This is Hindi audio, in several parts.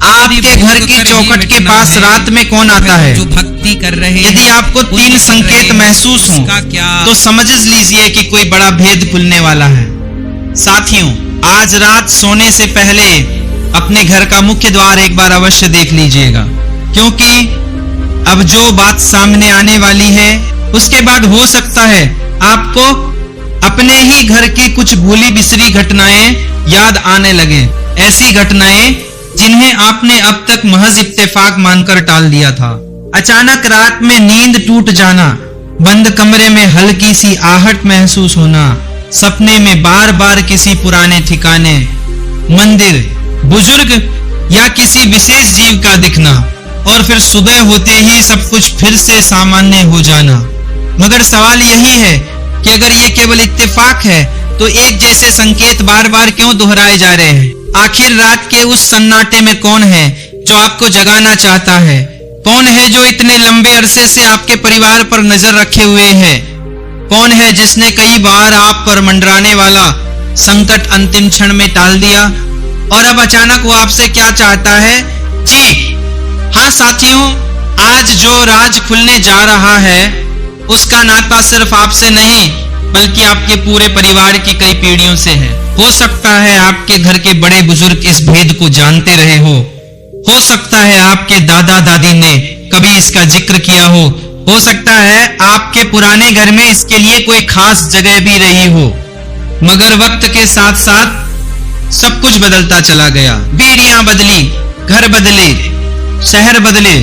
आपके घर की चौखट के पास रात में कौन आता है? जो भक्ति कर रहे हैं। यदि आपको 3 संकेत महसूस हो तो समझ लीजिए कि कोई बड़ा भेद खुलने वाला है। साथियों, आज रात सोने से पहले अपने घर का मुख्य द्वार एक बार अवश्य देख लीजिएगा, क्योंकि अब जो बात सामने आने वाली है उसके बाद हो सकता है आपको अपने ही घर की कुछ भूली बिसरी घटनाएं याद आने लगे। ऐसी घटनाएं जिन्हें आपने अब तक महज इत्तेफाक मानकर टाल दिया था। अचानक रात में नींद टूट जाना, बंद कमरे में हल्की सी आहट महसूस होना, सपने में बार बार किसी पुराने ठिकाने, मंदिर, बुजुर्ग या किसी विशेष जीव का दिखना, और फिर सुबह होते ही सब कुछ फिर से सामान्य हो जाना। मगर सवाल यही है कि अगर ये केवल इत्तेफाक है तो एक जैसे संकेत बार बार क्यों दोहराए जा रहे हैं? आखिर रात के उस सन्नाटे में कौन है जो आपको जगाना चाहता है? कौन है जो इतने लंबे अरसे से आपके परिवार पर नजर रखे हुए है? कौन है जिसने कई बार आप पर मंडराने वाला संकट अंतिम क्षण में टाल दिया और अब अचानक वो आपसे क्या चाहता है? जी हाँ साथियों, आज जो राज खुलने जा रहा है उसका नाता सिर्फ आपसे नहीं बल्कि आपके पूरे परिवार की कई पीढ़ियों से है। हो सकता है आपके घर के बड़े बुजुर्ग इस भेद को जानते रहे हो सकता है आपके दादा दादी ने कभी इसका जिक्र किया हो सकता है आपके पुराने घर में इसके लिए कोई खास जगह भी रही हो, मगर वक्त के साथ साथ सब कुछ बदलता चला गया। पीढ़ियां बदली, घर बदले, शहर बदले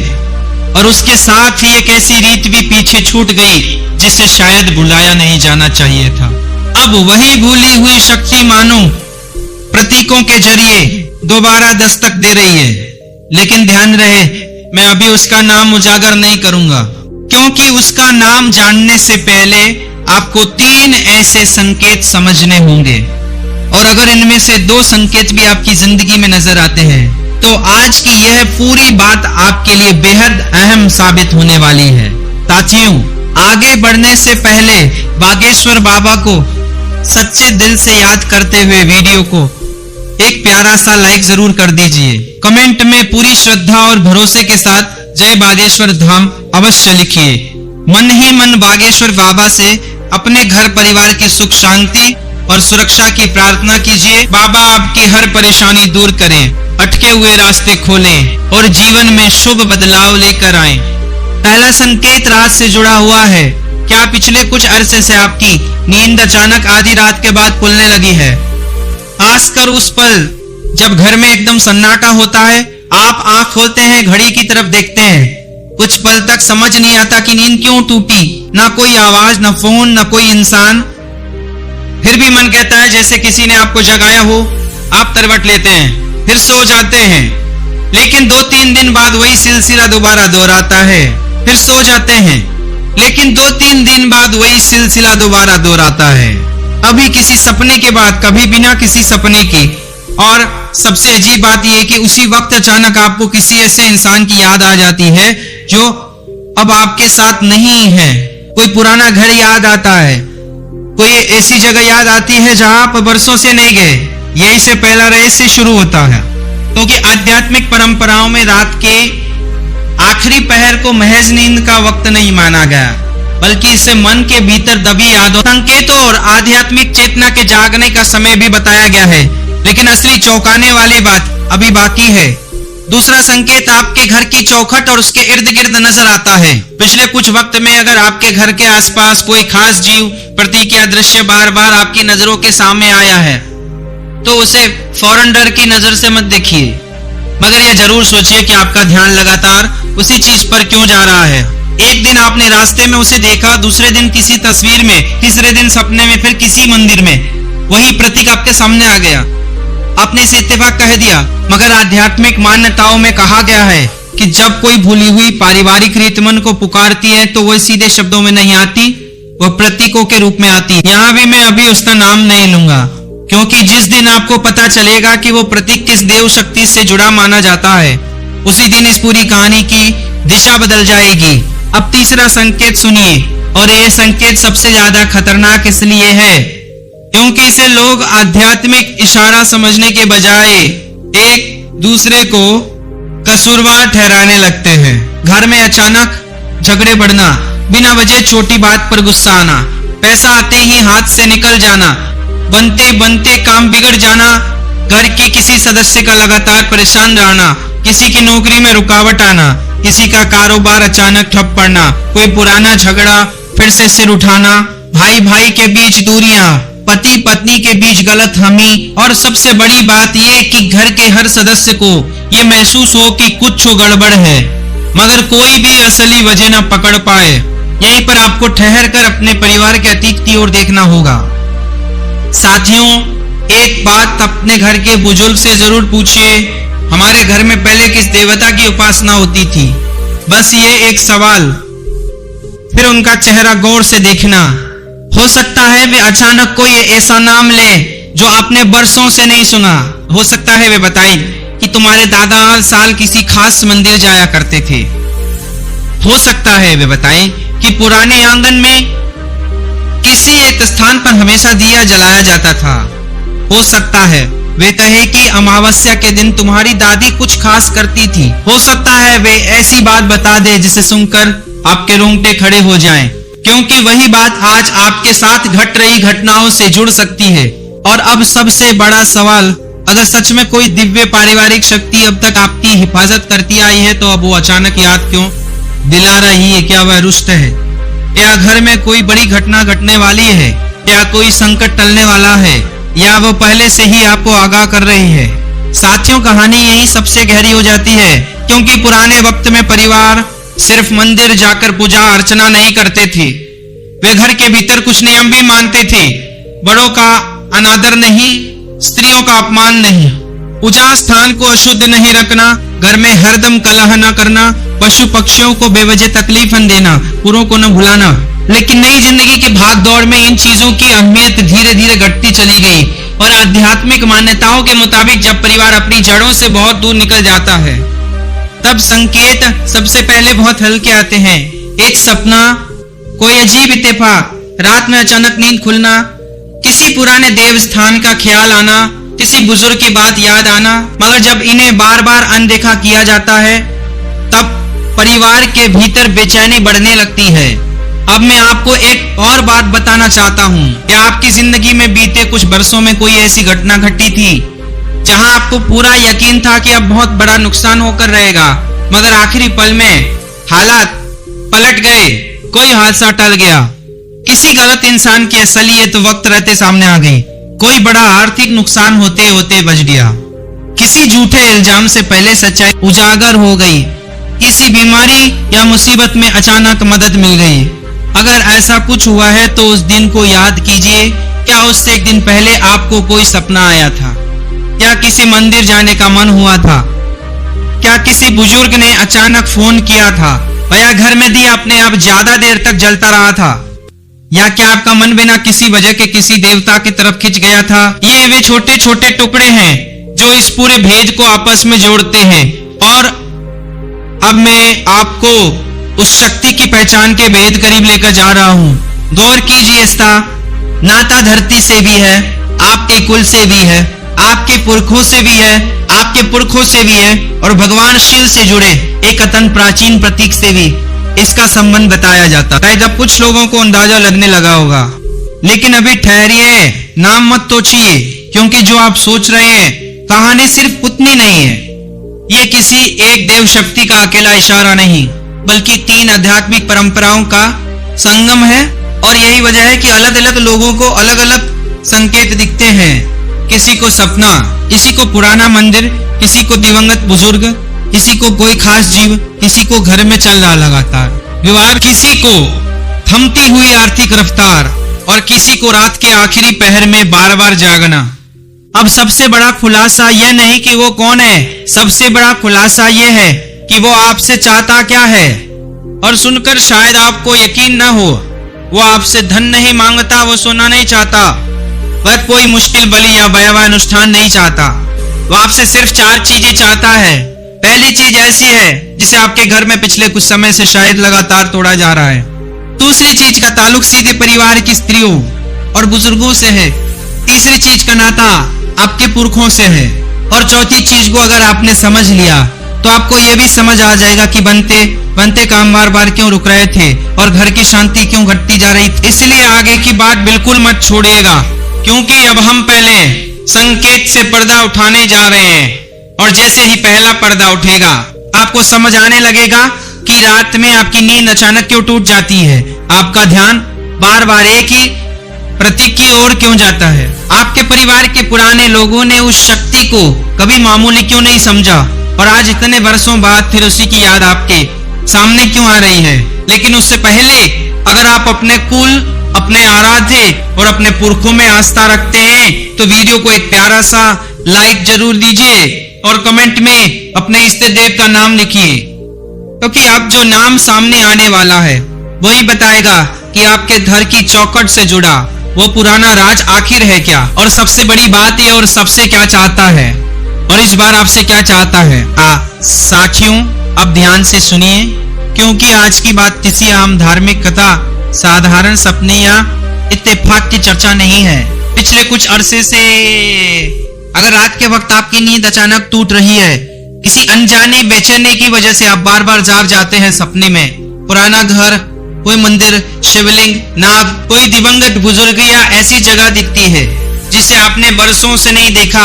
और उसके साथ ही एक ऐसी रीत भी पीछे छूट गई जिसे शायद भुलाया नहीं जाना चाहिए था। अब वही भूली हुई शक्ति मानो प्रतीकों के जरिए दोबारा दस्तक दे रही है। लेकिन ध्यान रहे, मैं अभी उसका नाम उजागर नहीं करूंगा, क्योंकि उसका नाम जानने से पहले आपको 3 ऐसे संकेत समझने होंगे, और अगर इनमें से 2 संकेत भी आपकी जिंदगी में नजर आते हैं तो आज की यह पूरी बात आपके लिए बेहद अहम साबित होने वाली है। साथियों, आगे बढ़ने से पहले बागेश्वर बाबा को सच्चे दिल से याद करते हुए वीडियो को एक प्यारा सा लाइक जरूर कर दीजिए। कमेंट में पूरी श्रद्धा और भरोसे के साथ जय बागेश्वर धाम अवश्य लिखिए। मन ही मन बागेश्वर बाबा से अपने घर परिवार की सुख शांति और सुरक्षा की प्रार्थना कीजिए। बाबा आपकी हर परेशानी दूर करें, अटके हुए रास्ते खोलें और जीवन में शुभ बदलाव लेकर आएं। पहला संकेत रात से जुड़ा हुआ है। क्या पिछले कुछ अरसे से आपकी नींद अचानक आधी रात के बाद खुलने लगी है? खासकर उस पल जब घर में एकदम सन्नाटा होता है, आप आंख खोलते हैं, घड़ी की तरफ देखते हैं, कुछ पल तक समझ नहीं आता कि नींद क्यों टूटी। ना कोई आवाज, ना फोन, ना कोई इंसान, फिर भी मन कहता है जैसे किसी ने आपको जगाया हो। आप करवट लेते हैं, फिर सो जाते हैं, लेकिन 2-3 दिन बाद वही सिलसिला दोबारा दोहराता है। फिर सो जाते हैं, लेकिन 2-3 दिन बाद वही सिलसिला दोबारा दोहराता है। अभी किसी सपने के बाद, कभी बिना किसी सपने की। और सबसे अजीब बात यह है कि उसी वक्त अचानक आपको किसी ऐसे इंसान की याद आ जाती है जो अब आपके साथ नहीं है। कोई पुराना घर याद आता है, कोई ऐसी जगह याद आती है जहां आप बरसों से नहीं गए। यही से पहला रहस्य शुरू होता है, क्योंकि आध्यात्मिक परंपराओं में रात के आखिरी पहर को महज नींद का वक्त नहीं माना गया, बल्कि इसे मन के भीतर दबी यादों, संकेतों और आध्यात्मिक चेतना के जागने का समय भी बताया गया है। लेकिन असली चौंकाने वाली बात अभी बाकी है। दूसरा संकेत आपके घर की चौखट और उसके इर्द गिर्द नजर आता है। पिछले कुछ वक्त में अगर आपके घर के आसपास कोई खास जीव, प्रतीक या दृश्य बार बार आपकी नजरों के सामने आया है तो उसे फौरन डर की नजर से मत देखिए, मगर यह जरूर सोचिए कि आपका ध्यान लगातार उसी चीज पर क्यों जा रहा है। एक दिन आपने रास्ते में उसे देखा, दूसरे दिन किसी तस्वीर में, तीसरे दिन सपने में, फिर किसी मंदिर में वही प्रतीक आपके सामने आ गया। आपने इसे इत्तेफाक कह दिया, मगर आध्यात्मिक मान्यताओं में कहा गया है कि जब कोई भूली हुई पारिवारिक रीत मन को पुकारती है तो वह सीधे शब्दों में नहीं आती, वह प्रतीकों के रूप में आती है। यहाँ भी मैं अभी उसका नाम नहीं लूंगा, क्योंकि जिस दिन आपको पता चलेगा कि वो प्रतीक किस देव शक्ति से जुड़ा माना जाता है, उसी दिन इस पूरी कहानी की दिशा बदल जाएगी। अब तीसरा संकेत सुनिए, और यह संकेत सबसे ज्यादा खतरनाक इसलिए है क्योंकि इसे लोग आध्यात्मिक इशारा समझने के बजाय एक दूसरे को कसूरवार ठहराने लगते हैं। घर में अचानक झगड़े बढ़ना, बिना वजह छोटी बात पर गुस्सा आना, पैसा आते ही हाथ से निकल जाना, बनते बनते काम बिगड़ जाना, घर के किसी सदस्य का लगातार परेशान रहना, किसी की नौकरी में रुकावट आना, किसी का कारोबार अचानक ठप पड़ना, कोई पुराना झगड़ा फिर से सिर उठाना, भाई भाई के बीच दूरियां, पति पत्नी के बीच गलतफहमी, और सबसे बड़ी बात यह कि घर के हर सदस्य को ये महसूस हो कि कुछ गड़बड़ है, मगर कोई भी असली वजह न पकड़ पाए। यहीं पर आपको ठहर कर अपने परिवार के अतीत की ओर देखना होगा। साथियों, एक बात अपने घर के बुजुर्ग से जरूर पूछिए, हमारे घर में पहले किस देवता की उपासना होती थी? बस ये एक सवाल, फिर उनका चेहरा गौर से देखना। हो सकता है वे अचानक कोई ऐसा नाम ले जो आपने बरसों से नहीं सुना। हो सकता है वे बताएं कि तुम्हारे दादा हर साल किसी खास मंदिर जाया करते थे। हो सकता है वे बताएं कि पुराने आंगन में किसी एक स्थान पर हमेशा दिया जलाया जाता था। हो सकता है वे कहे कि अमावस्या के दिन तुम्हारी दादी कुछ खास करती थी। हो सकता है वे ऐसी बात बता दे जिसे सुनकर आपके रोंगटे खड़े हो जाएं, क्योंकि वही बात आज आपके साथ घट रही घटनाओं से जुड़ सकती है। और अब सबसे बड़ा सवाल, अगर सच में कोई दिव्य पारिवारिक शक्ति अब तक आपकी हिफाजत करती आई है तो अब वो अचानक याद क्यों दिला रही है? क्या वह रुष्ट है, या घर में कोई बड़ी घटना घटने वाली है, या कोई संकट टलने वाला है, या वो पहले से ही आपको आगाह कर रही है? साथियों, कहानी यही सबसे गहरी हो जाती है, क्योंकि पुराने वक्त में परिवार सिर्फ मंदिर जाकर पूजा अर्चना नहीं करते थे, वे घर के भीतर कुछ नियम भी मानते थे। बड़ों का अनादर नहीं, स्त्रियों का अपमान नहीं, पूजा स्थान को अशुद्ध नहीं रखना, घर में हरदम कलह न करना, पशु पक्षियों को बेवजह तकलीफ न देना, पुरों को न भुलाना। लेकिन नई जिंदगी की भाग दौड़ में इन चीजों की अहमियत धीरे धीरे घटती चली गई, और आध्यात्मिक मान्यताओं के मुताबिक जब परिवार अपनी जड़ों से बहुत दूर निकल जाता है, तब संकेत सबसे पहले बहुत हल्के आते हैं। एक सपना, कोई अजीब इत्तेफाक, रात में अचानक नींद खुलना, किसी पुराने देव स्थान का ख्याल आना, किसी बुजुर्ग की बात याद आना। मगर जब इन्हें बार बार अनदेखा किया जाता है, तब परिवार के भीतर बेचैनी बढ़ने लगती है। अब मैं आपको एक और बात बताना चाहता हूँ। क्या आपकी जिंदगी में बीते कुछ बरसों में कोई ऐसी घटना घटी थी जहां आपको पूरा यकीन था कि अब बहुत बड़ा नुकसान होकर रहेगा, मगर आखिरी पल में हालात पलट गए, कोई हादसा टल गया, किसी गलत इंसान की असलियत वक्त रहते सामने आ गई, कोई बड़ा आर्थिक नुकसान होते होते बच गया, किसी झूठे इल्जाम से पहले सच्चाई उजागर हो गई, किसी बीमारी या मुसीबत में अचानक मदद मिल गई? अगर ऐसा कुछ हुआ है तो उस दिन को याद कीजिए। क्या उससे एक दिन पहले आपको कोई सपना आया था? क्या किसी मंदिर जाने का मन हुआ था? क्या किसी बुजुर्ग ने अचानक फोन किया था? या घर में दिया अपने आप ज्यादा देर तक जलता रहा था? या क्या आपका मन बिना किसी वजह के किसी देवता की तरफ खिंच गया था? ये वे छोटे छोटे टुकड़े हैं जो इस पूरे भेद को आपस में जोड़ते हैं। और अब मैं आपको उस शक्ति की पहचान के भेद करीब लेकर जा रहा हूँ। गौर कीजिए, इसका नाता धरती से भी है, आपके कुल से भी है, आपके पुरखों से भी है, आपके पुरखों से भी है, और भगवान शिव से जुड़े एक अत्यंत प्राचीन प्रतीक से भी इसका संबंध बताया जाता है। जब कुछ लोगों को अंदाजा लगने लगा होगा, लेकिन अभी ठहरिए, नाम मत सोचिए, क्योंकि जो आप सोच रहे हैं कहानी सिर्फ उतनी नहीं है। ये किसी एक देव शक्ति का अकेला इशारा नहीं, बल्कि 3 आध्यात्मिक परंपराओं का संगम है। और यही वजह है कि अलग अलग लोगों को अलग अलग संकेत दिखते हैं। किसी को सपना, किसी को पुराना मंदिर, किसी को दिवंगत बुजुर्ग, किसी को कोई खास जीव, किसी को घर में चल रहा लगातार विवाह, किसी को थमती हुई आर्थिक रफ्तार, और किसी को रात के आखिरी पहर में बार बार जागना। अब सबसे बड़ा खुलासा यह नहीं कि वो कौन है, सबसे बड़ा खुलासा यह है कि वो आपसे चाहता क्या है। और सुनकर शायद आपको यकीन न हो, वो आपसे धन नहीं मांगता, वो सोना नहीं चाहता, वह कोई मुश्किल बलि या भयावह अनुष्ठान नहीं चाहता। वो आपसे सिर्फ 4 चीजें चाहता है। पहली चीज ऐसी है जिसे आपके घर में पिछले कुछ समय से शायद लगातार तोड़ा जा रहा है। दूसरी चीज का ताल्लुक सीधे परिवार की स्त्रियों और बुजुर्गों से है। तीसरी चीज का नाता आपके पुरखों से है। और चौथी चीज को अगर आपने समझ लिया तो आपको यह भी समझ आ जाएगा कि बनते बनते काम बार बार क्यों रुक रहे थे और घर की शांति क्यों घटती जा रही थी। इसलिए आगे की बात बिल्कुल मत छोड़िएगा, क्योंकि अब हम पहले संकेत से पर्दा उठाने जा रहे हैं। और जैसे ही पहला पर्दा उठेगा आपको समझ आने लगेगा कि रात में आपकी नींद अचानक क्यों टूट जाती है, आपका ध्यान बार बार एक ही प्रतीक की ओर क्यों जाता है। आपके परिवार के पुराने लोगों ने उस शक्ति को कभी मामूली क्यों नहीं समझा और आज इतने वर्षों बाद फिर उसी की याद आपके सामने क्यों आ रही है। लेकिन उससे पहले अगर आप अपने कुल, अपने आराध्य और अपने पुरखों में आस्था रखते हैं तो वीडियो को एक प्यारा सा लाइक जरूर दीजिए और कमेंट में अपने इष्ट देव का नाम लिखिए, क्योंकि अब जो नाम सामने आने वाला है वही बताएगा कि आपके घर की चौखट से जुड़ा वो पुराना राज आखिर है क्या, और सबसे बड़ी बात ये, और सबसे क्या चाहता है, और इस बार आपसे क्या चाहता है। साथियों अब ध्यान से सुनिए, क्योंकि आज की बात किसी आम धार्मिक कथा, साधारण सपने या इत्तेफाक की चर्चा नहीं है। पिछले कुछ अरसे से अगर रात के वक्त आपकी नींद अचानक टूट रही है, किसी अनजाने बेचैनी की वजह से आप बार बार जाग जाते हैं सपने में, पुराना घर, कोई मंदिर, शिवलिंग, नाग, कोई दिवंगत बुजुर्ग या ऐसी जगह दिखती है जिसे आपने बरसों से नहीं देखा,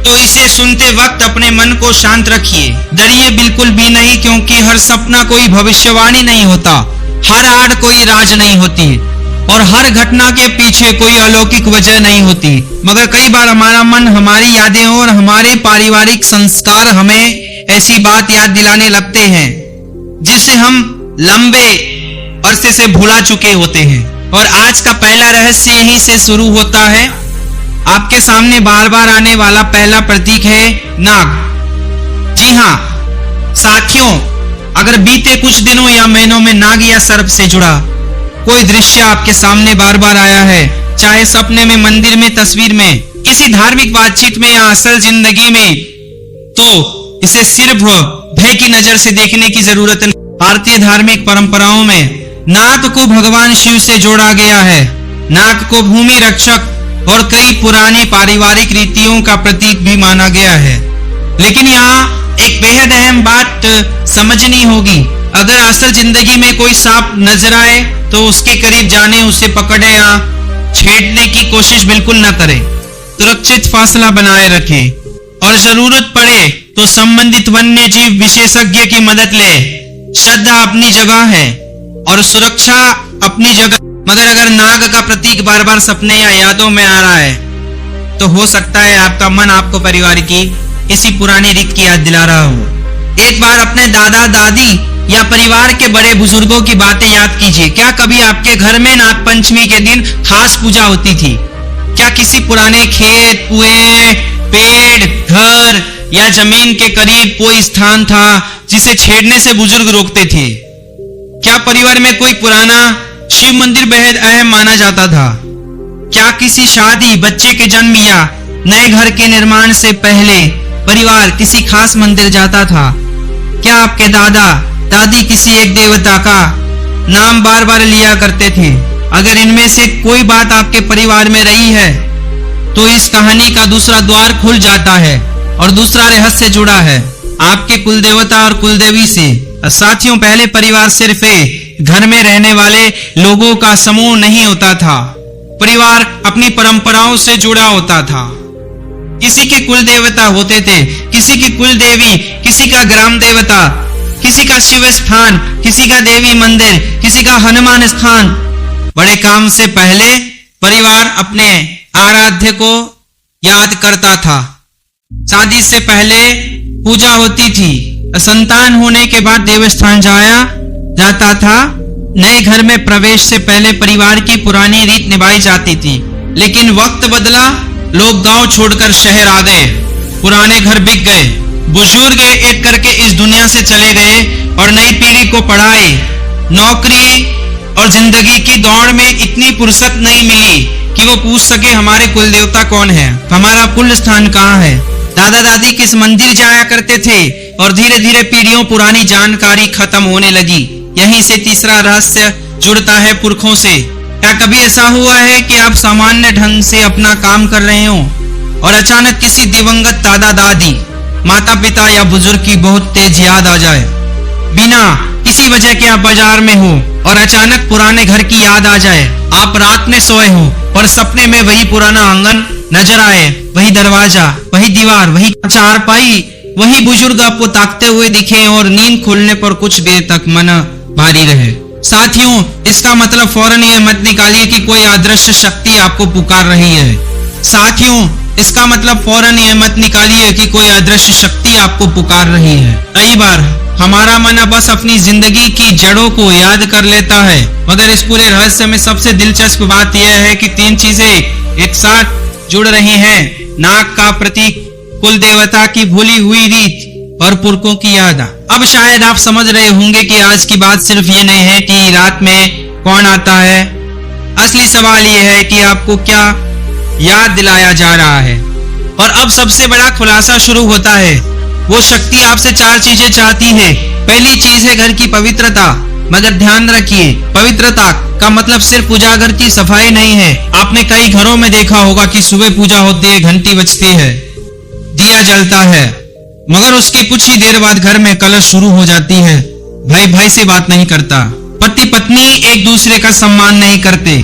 तो इसे सुनते वक्त अपने मन को शांत रखिए। डरिए बिल्कुल भी नहीं, क्योंकि हर सपना कोई भविष्यवाणी नहीं होता, हर आड़ कोई राज नहीं होती और हर घटना के पीछे कोई अलौकिक वजह नहीं होती। मगर कई बार हमारा मन, हमारी यादें और हमारे पारिवारिक संस्कार हमें ऐसी बात याद दिलाने लगते हैं जिसे हम लंबे अरसे से भुला चुके होते हैं। और आज का पहला रहस्य यहीं से शुरू होता है। आपके सामने बार बार आने वाला पहला प्रतीक है नाग। जी हाँ साथियों, अगर बीते कुछ दिनों या महीनों में नाग या सर्प से जुड़ा कोई दृश्य आपके सामने बार बार आया है, चाहे सपने में, मंदिर में, तस्वीर में, किसी धार्मिक बातचीत में या असल जिंदगी में, तो इसे सिर्फ भय की नजर से देखने की जरूरत नहीं। भारतीय धार्मिक परंपराओं में नाग को भगवान शिव से जोड़ा गया है। नाग को भूमि रक्षक और कई पुरानी पारिवारिक रीतियों का प्रतीक भी माना गया है। लेकिन यहाँ एक बेहद अहम बात समझनी होगी। अगर असल जिंदगी में कोई सांप नजर आए तो उसके करीब जाने, उसे पकड़ने या छेड़ने की कोशिश बिल्कुल न करें। सुरक्षित फासला बनाए रखें और जरूरत पड़े तो संबंधित वन्य जीव विशेषज्ञ की मदद ले। श्रद्धा अपनी जगह है और सुरक्षा अपनी जगह, मगर अगर नाग का प्रतीक बार बार सपने या यादों में आ रहा है तो हो सकता है आपका मन आपको परिवार की किसी पुरानी रीत की याद दिला रहा हो। एक बार अपने दादा दादी या परिवार के बड़े बुजुर्गों की बातें याद कीजिए। क्या कभी आपके घर में नाग पंचमी के दिन खास पूजा होती थी? क्या किसी पुराने खेत, कुएं, पेड़, घर या जमीन के करीब कोई स्थान था जिसे छेड़ने से बुजुर्ग रोकते थे? क्या परिवार में कोई पुराना शिव मंदिर बेहद अहम माना जाता था? क्या किसी शादी, बच्चे के जन्म या नए घर के निर्माण से पहले परिवार किसी खास मंदिर जाता था? क्या आपके दादा दादी किसी एक देवता का नाम बार बार लिया करते थे? अगर इनमें से कोई बात आपके परिवार में रही है तो इस कहानी का दूसरा द्वार खुल जाता है और दूसरा रहस्य जुड़ा है आपके कुल देवता और कुल देवी से। साथियों, पहले परिवार सिर्फ घर में रहने वाले लोगों का समूह नहीं होता था। परिवार अपनी परंपराओं से जुड़ा होता था। किसी के कुल देवता होते थे, किसी की कुल देवी, किसी का ग्राम देवता, किसी का शिव स्थान, किसी का देवी मंदिर, किसी का हनुमान स्थान। बड़े काम से पहले परिवार अपने आराध्य को याद करता था। शादी से पहले पूजा होती थी, संतान होने के बाद देवस्थान जाया जाता था, नए घर में प्रवेश से पहले परिवार की पुरानी रीत निभाई जाती थी। लेकिन वक्त बदला, लोग गांव छोड़कर शहर आ गए, पुराने घर बिक गए, बुजुर्ग एक करके इस दुनिया से चले गए और नई पीढ़ी को पढ़ाई, नौकरी और जिंदगी की दौड़ में इतनी फुर्सत नहीं मिली कि वो पूछ सके हमारे कुल देवता कौन है, हमारा कुल स्थान कहाँ है, दादा दादी किस मंदिर जाया करते थे। और धीरे धीरे पीढ़ियों पुरानी जानकारी खत्म होने लगी। यहीं से तीसरा रहस्य जुड़ता है पुरखों से। क्या कभी ऐसा हुआ है कि आप सामान्य ढंग से अपना काम कर रहे हो और अचानक किसी दिवंगत दादा दादी, माता पिता या बुजुर्ग की बहुत तेज याद आ जाए, बिना किसी वजह के आप बाजार में हो और अचानक पुराने घर की याद आ जाए, आप रात में सोए हो और सपने में वही पुराना आंगन नजर आए, वही दरवाजा, वही दीवार, वही चारपाई, वही बुजुर्ग आपको ताकते हुए दिखे और नींद खुलने पर कुछ देर तक मन भारी रहे। साथियों, इसका मतलब फौरन यह मत निकालिए कि कोई अदृश्य शक्ति आपको पुकार रही है। साथियों, इसका मतलब फौरन यह मत निकालिए कि कोई अदृश्य शक्ति आपको पुकार रही है। कई बार हमारा मन बस अपनी जिंदगी की जड़ों को याद कर लेता है, मगर इस पूरे रहस्य में सबसे दिलचस्प बात यह है कि 3 चीजें एक साथ जुड़ रही हैं: नाग का प्रतीक, कुल देवता की भूली हुई रीत और पुरखों की याद। अब शायद आप समझ रहे होंगे कि आज की बात सिर्फ ये नहीं है कि रात में कौन आता है। असली सवाल ये है कि आपको क्या याद दिलाया जा रहा है। और अब सबसे बड़ा खुलासा शुरू होता है। वो शक्ति आपसे 4 चीजें चाहती है। पहली चीज है घर की पवित्रता, मगर ध्यान रखिए, पवित्रता का मतलब सिर्फ पूजा घर की सफाई नहीं है। आपने कई घरों में देखा होगा कि सुबह पूजा होती है, घंटी बजती है, दिया जलता है, मगर उसके कुछ ही देर बाद घर में कलश शुरू हो जाती है। भाई भाई से बात नहीं करता, पति पत्नी एक दूसरे का सम्मान नहीं करते,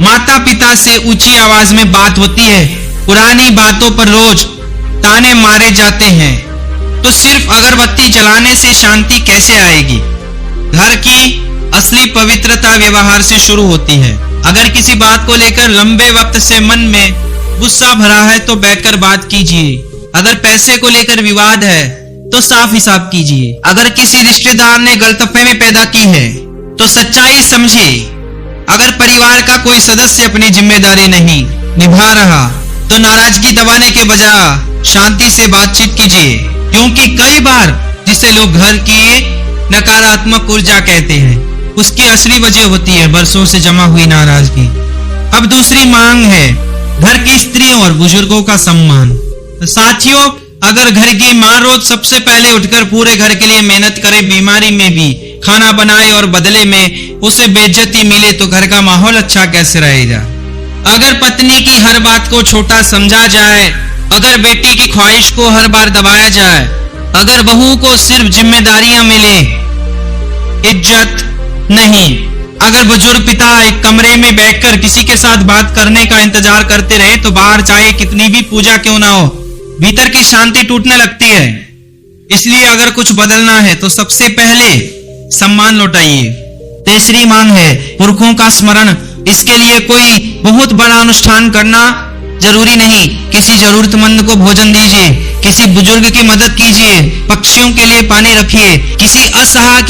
माता पिता से ऊंची आवाज में बात होती है, पुरानी बातों पर रोज ताने मारे जाते हैं। तो सिर्फ अगरबत्ती जलाने से शांति कैसे आएगी? घर की असली पवित्रता व्यवहार से शुरू होती है। अगर किसी बात को लेकर लंबे वक्त से मन में गुस्सा भरा है तो बैठकर बात कीजिए। अगर पैसे को लेकर विवाद है तो साफ हिसाब कीजिए। अगर किसी रिश्तेदार ने गलतफहमी पैदा की है तो सच्चाई समझिए। अगर परिवार का कोई सदस्य अपनी जिम्मेदारी नहीं निभा रहा तो नाराजगी दबाने के बजाय शांति से बातचीत कीजिए, क्योंकि कई बार जिसे लोग घर की नकारात्मक ऊर्जा कहते हैं, उसकी असली वजह होती है बरसों से जमा हुई नाराजगी। अब दूसरी मांग है घर की स्त्रियों और बुजुर्गों का सम्मान। साथियों, अगर घर की माँ रोज सबसे पहले उठकर पूरे घर के लिए मेहनत करे, बीमारी में भी खाना बनाए और बदले में उसे बेइज्जती मिले, तो घर का माहौल अच्छा कैसे रहेगा? अगर पत्नी की हर बात को छोटा समझा जाए, अगर बेटी की ख्वाहिश को हर बार दबाया जाए, अगर बहू को सिर्फ जिम्मेदारियां मिले, इज्जत नहीं, अगर बुजुर्ग पिता एक कमरे में बैठकर किसी के साथ बात करने का इंतजार करते रहे, तो बाहर चाहे कितनी भी पूजा क्यों ना हो, भीतर की शांति टूटने लगती है। इसलिए अगर कुछ बदलना है तो सबसे पहले सम्मान लौटाइए। तीसरी मांग है पुरखों का स्मरण। इसके लिए कोई बहुत बड़ा अनुष्ठान करना जरूरी नहीं। किसी जरूरतमंद को भोजन दीजिए, किसी बुजुर्ग की मदद कीजिए, पक्षियों के लिए पानी रखिए, किसी असहाय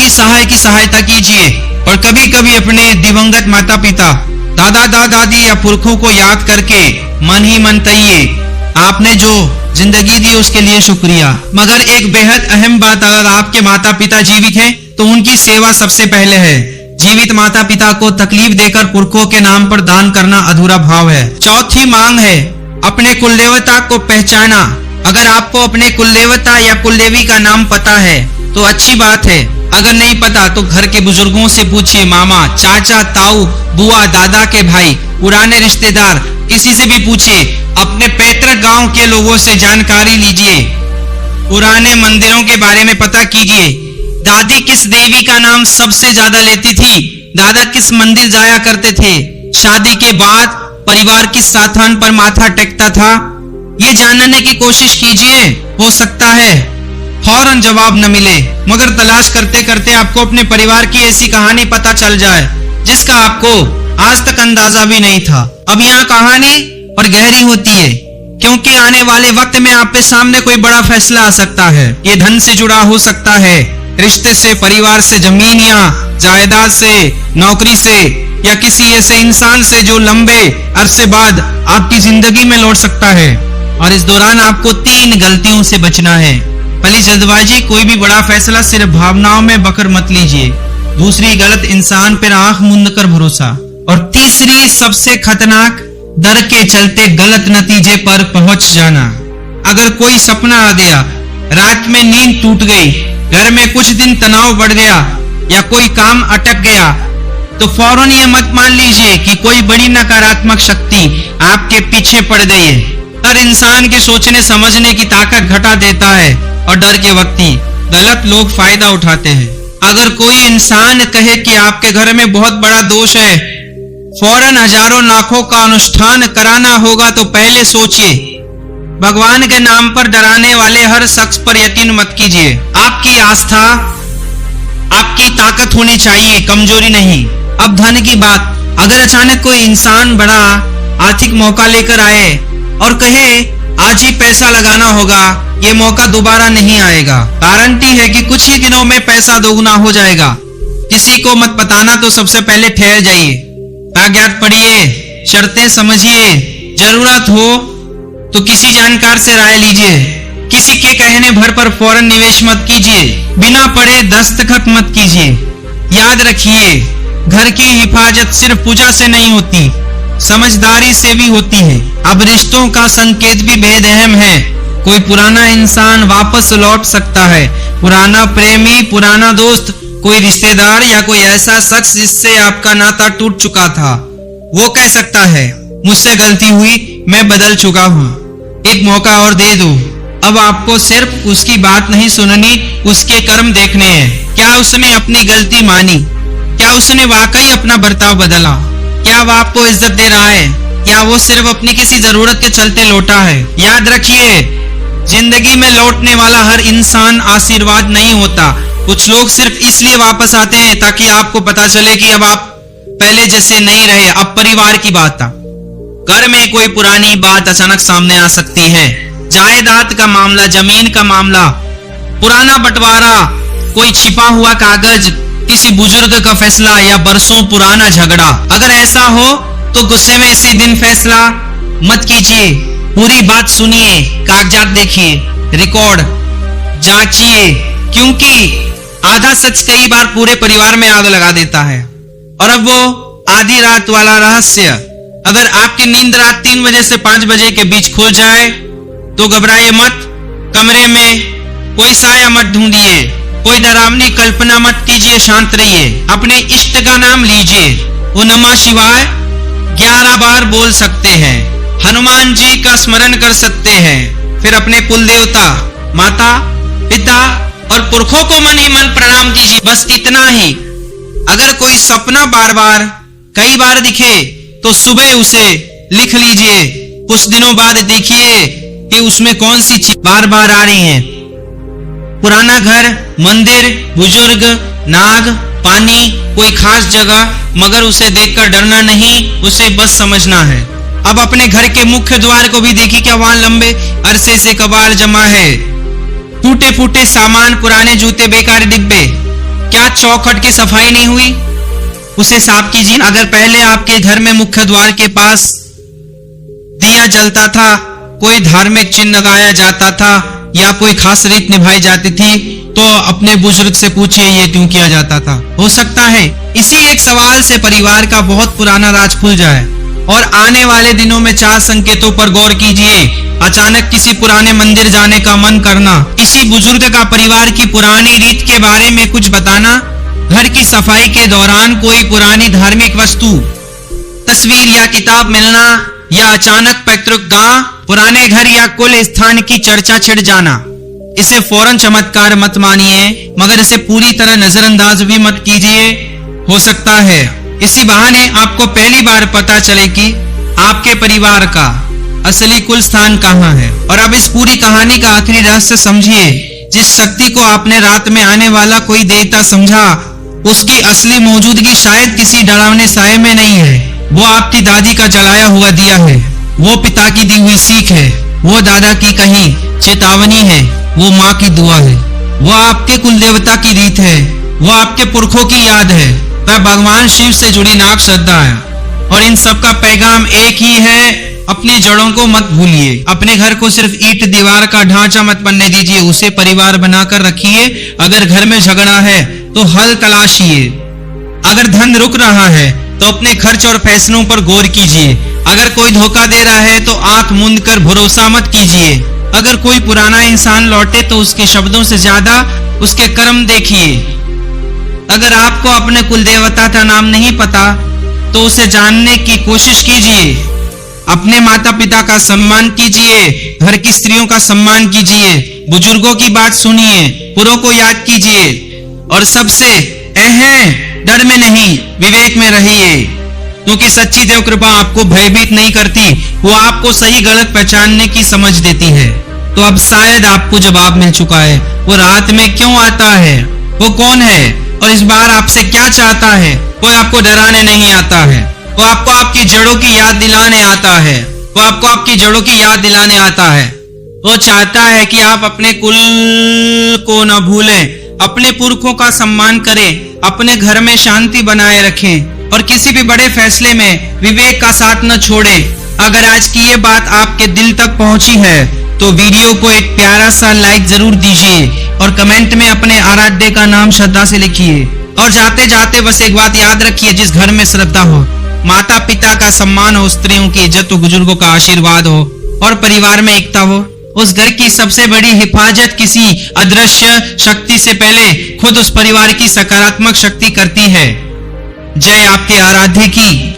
की सहायता कीजिए। और कभी कभी अपने दिवंगत माता पिता, दादा दादी या पुरखों को याद करके मन ही मन कहिए, आपने जो जिंदगी दी उसके लिए शुक्रिया। मगर एक बेहद अहम बात, अगर आपके माता पिता जीवित हैं तो उनकी सेवा सबसे पहले है। जीवित माता पिता को तकलीफ देकर पुरखों के नाम पर दान करना अधूरा भाव है। चौथी मांग है अपने कुलदेवता को पहचाना। अगर आपको अपने कुलदेवता या कुलदेवी का नाम पता है तो अच्छी बात है, अगर नहीं पता तो घर के बुजुर्गों से पूछिए, मामा, चाचा, ताऊ, बुआ, दादा के भाई, पुराने रिश्तेदार, किसी से भी पूछिए। अपने पैतृक गांव के लोगों से जानकारी लीजिए, पुराने मंदिरों के बारे में पता कीजिए। दादी किस देवी का नाम सबसे ज्यादा लेती थी, दादा किस मंदिर जाया करते थे, शादी के बाद परिवार किस स्थान पर माथा टेकता था, ये जानने की कोशिश कीजिए। हो सकता है फौरन जवाब न मिले, मगर तलाश करते करते आपको अपने परिवार की ऐसी कहानी पता चल जाए जिसका आपको आज तक अंदाजा भी नहीं था। अब यहाँ कहानी और गहरी होती है, क्योंकि आने वाले वक्त में आप पे सामने कोई बड़ा फैसला आ सकता है। ये धन से जुड़ा हो सकता है, रिश्ते से, परिवार से, जमीन या जायदाद से, नौकरी से, या किसी ऐसे इंसान से जो लंबे अरसे बाद आपकी जिंदगी में लौट सकता है। और इस दौरान आपको 3 गलतियों से बचना है। पहली जल्दबाजी, कोई भी बड़ा फैसला सिर्फ भावनाओं में बकर मत लीजिए। दूसरी, गलत इंसान पर आंख मूंद कर भरोसा। और तीसरी, सबसे खतरनाक, डर के चलते गलत नतीजे पर पहुंच जाना। अगर कोई सपना आ गया, रात में नींद टूट गई, घर में कुछ दिन तनाव बढ़ गया या कोई काम अटक गया, तो फौरन ये मत मान लीजिए कि कोई बड़ी नकारात्मक शक्ति आपके पीछे पड़ गई है। हर इंसान के सोचने समझने की ताकत घटा देता है। और डर के वक्त ही गलत लोग फायदा उठाते हैं। अगर कोई इंसान कहे कि आपके घर में बहुत बड़ा दोष है, फौरन हजारों लाखों का अनुष्ठान कराना होगा, तो पहले सोचिए। भगवान के नाम पर डराने वाले हर शख्स पर यकीन मत कीजिए। आपकी आस्था आपकी ताकत होनी चाहिए, कमजोरी नहीं। अब धन की बात, अगर अचानक कोई इंसान बड़ा आर्थिक मौका लेकर आए और कहे आज ही पैसा लगाना होगा, ये मौका दोबारा नहीं आएगा। गारंटी है कि कुछ ही दिनों में पैसा दोगुना हो जाएगा। किसी को मत बताना, तो सबसे पहले ठहर जाइए, कागजात पढ़िए, शर्तें समझिए, जरूरत हो तो किसी जानकार से राय लीजिए। किसी के कहने भर पर फौरन निवेश मत कीजिए, बिना पढ़े दस्तखत मत कीजिए। याद रखिए, घर की हिफाजत सिर्फ पूजा से नहीं होती, समझदारी से भी होती है। अब रिश्तों का संकेत भी बेहद अहम है। कोई पुराना इंसान वापस लौट सकता है, पुराना प्रेमी, पुराना दोस्त, कोई रिश्तेदार या कोई ऐसा शख्स जिससे आपका नाता टूट चुका था। वो कह सकता है मुझसे गलती हुई, मैं बदल चुका हूँ, एक मौका और दे दो। अब आपको सिर्फ उसकी बात नहीं सुननी, उसके कर्म देखने हैं। क्या उसने अपनी गलती मानी? क्या उसने वाकई अपना बर्ताव बदला? क्या वो आपको इज्जत दे रहा है या वो सिर्फ अपनी किसी जरूरत के चलते लौटा है? याद रखिए, जिंदगी में लौटने वाला हर इंसान आशीर्वाद नहीं होता। कुछ लोग सिर्फ इसलिए वापस आते हैं ताकि आपको पता चले कि अब आप पहले जैसे नहीं रहे। अब परिवार की बात आ, घर में कोई पुरानी बात अचानक सामने आ सकती है। जायदाद का मामला, जमीन का मामला, पुराना बंटवारा, कोई छिपा हुआ कागज, किसी बुजुर्ग का फैसला या बरसों पुराना झगड़ा। अगर ऐसा हो तो गुस्से में इसी दिन फैसला मत कीजिए। पूरी बात सुनिए, कागजात देखिए, रिकॉर्ड जांचिए, क्योंकि आधा सच कई बार पूरे परिवार में आग लगा देता है। और अब वो आधी रात वाला रहस्य, अगर आपकी नींद रात 3 बजे से 5 बजे के बीच खुल जाए तो घबराइए मत। कमरे में कोई साया मत ढूंढिए, कोई डरावनी कल्पना मत कीजिए, शांत रहिए। अपने इष्ट का नाम लीजिए, वो नमः शिवाय 11 बार बोल सकते हैं, हनुमान जी का स्मरण कर सकते हैं। फिर अपने कुल देवता, माता, पिता और पुरखों को मन ही मन प्रणाम कीजिए, बस इतना ही। अगर कोई सपना बार बार कई बार दिखे तो सुबह उसे लिख लीजिए। कुछ दिनों बाद देखिए कि उसमें कौन सी चीज बार बार आ रही है। पुराना घर, मंदिर, बुजुर्ग, नाग, पानी, कोई खास जगह, मगर उसे देखकर डरना नहीं, उसे बस समझना है। अब अपने घर के मुख्य द्वार को भी देखिए, क्या वहां लंबे अरसे से कबाड़ जमा है, टूटे फूटे सामान, पुराने जूते, बेकार डिब्बे। क्या चौखट की सफाई नहीं हुई? उसे साफ कीजिए। अगर पहले आपके घर में मुख्य द्वार के पास दिया जलता था, कोई धार्मिक चिन्ह लगाया जाता था या कोई खास रीत निभाई जाती थी, तो अपने बुजुर्ग से पूछिए ये क्यों किया जाता था। हो सकता है इसी एक सवाल से परिवार का बहुत पुराना राज खुल जाए। और आने वाले दिनों में 4 संकेतों पर गौर कीजिए। अचानक किसी पुराने मंदिर जाने का मन करना, किसी बुजुर्ग का परिवार की पुरानी रीत के बारे में कुछ बताना, घर की सफाई के दौरान कोई पुरानी धार्मिक वस्तु, तस्वीर या किताब मिलना, या अचानक पैतृक गांव, पुराने घर या कुल स्थान की चर्चा छिड़ जाना। इसे फौरन चमत्कार मत मानिए, मगर इसे पूरी तरह नजरअंदाज भी मत कीजिए। हो सकता है इसी बहाने आपको पहली बार पता चले कि आपके परिवार का असली कुल स्थान कहाँ है। और अब इस पूरी कहानी का आखिरी रहस्य समझिए। जिस शक्ति को आपने रात में आने वाला कोई देवता समझा, उसकी असली मौजूदगी शायद किसी डरावने साये में नहीं है। वो आपकी दादी का जलाया हुआ दिया है, वो पिता की दी हुई सीख है, वो दादा की कही चेतावनी है, वो माँ की दुआ है, वो आपके कुल देवता की रीत है, वो आपके पुरखों की याद है, वह भगवान शिव से जुड़ी नाग श्रद्धा है। और इन सब का पैगाम एक ही है, अपनी जड़ों को मत भूलिए। अपने घर को सिर्फ ईंट दीवार का ढांचा मत बनने दीजिए, उसे परिवार बनाकर रखिए। अगर घर में झगड़ा है तो हल तलाशिए। अगर धन रुक रहा है तो अपने खर्च और फैसलों पर गौर कीजिए। अगर कोई धोखा दे रहा है तो आंख मूंद कर भरोसा मत कीजिए। अगर कोई पुराना इंसान लौटे तो उसके शब्दों से ज्यादा उसके कर्म देखिए। अगर आपको अपने कुल देवता का नाम नहीं पता तो उसे जानने की कोशिश कीजिए। अपने माता पिता का सम्मान कीजिए, घर की स्त्रियों का सम्मान कीजिए, बुजुर्गों की बात सुनिए, पुरों को याद कीजिए और सबसे डर में नहीं विवेक में रहिए, क्योंकि सच्ची देव कृपा आपको भयभीत नहीं करती, वो आपको सही गलत पहचानने की समझ देती है। तो अब शायद आपको जवाब मिल चुका है, वो रात में क्यों आता है, वो कौन है और इस बार आपसे क्या चाहता है। वो आपको डराने नहीं आता है, वो आपको आपकी जड़ों की याद दिलाने आता है, वो आपको आपकी जड़ों की याद दिलाने आता है। वो चाहता है कि आप अपने कुल को न भूलें, अपने पुरखों का सम्मान करें, अपने घर में शांति बनाए रखें और किसी भी बड़े फैसले में विवेक का साथ न छोड़ें। अगर आज की ये बात आपके दिल तक पहुंची है तो वीडियो को एक प्यारा सा लाइक जरूर दीजिए और कमेंट में अपने आराध्य का नाम श्रद्धा से लिखिए। और जाते जाते बस एक बात याद रखिए, जिस घर में श्रद्धा हो, माता पिता का सम्मान हो, स्त्रियों की इज्जत हो, बुजुर्गों का आशीर्वाद हो और परिवार में एकता हो, उस घर की सबसे बड़ी हिफाजत किसी अदृश्य शक्ति से पहले खुद उस परिवार की सकारात्मक शक्ति करती है। जय आपके आराध्य की।